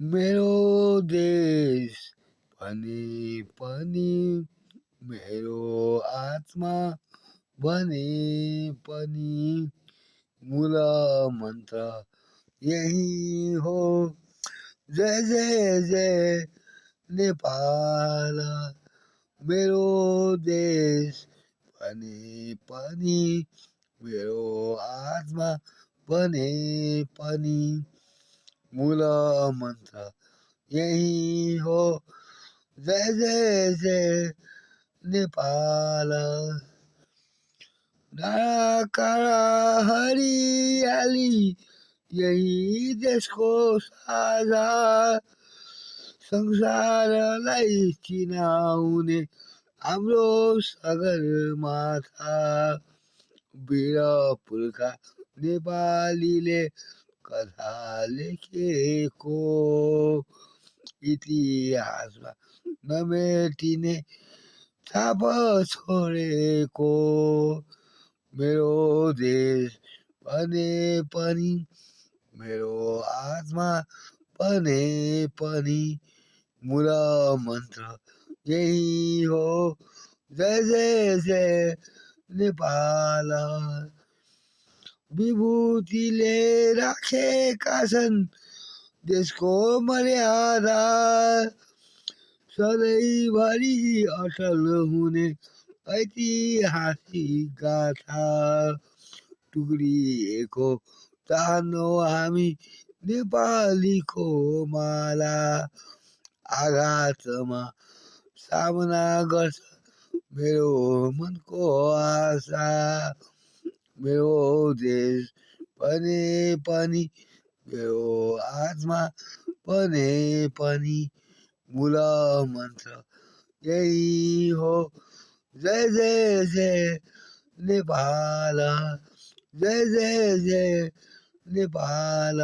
मेरो देश भने पनि मेरो आत्मा भने पनि मूल मन्त्र यही हो। जय जय जय नेपाल मेरो देश भने पनि मेरो आत्मा भने पनि मूल मन्त्र यही हो। जय जय जय नेपाल। डाँडा काँडा हरियाली यही देशको साझा संसारलाई चिनाउने हाम्रो सगरमाथा। वीर पुर्खा नेपालीले कथा लेखेको इतिहासमा नमेटिने छाप छोडेको मेरो देश भने पनि मेरो आत्मा भने पनि मूल मन्त्र यही हो। जय जय जय नेपाल। विभूतिले राखेका छन् देशको मर्यादा सधैँभरि अटल हुने ऐतिहासिक गाथा। टुक्रिएको चाहन्नौ हामी नेपालीको माला आघातमा सामना गर्छ मेरो मनको आशा। मेरो देश भने पनि मेरो आत्मा भने पनि मूल मन्त्र यही हो। जय जय जय नेपाल। जय जय जय नेपाल।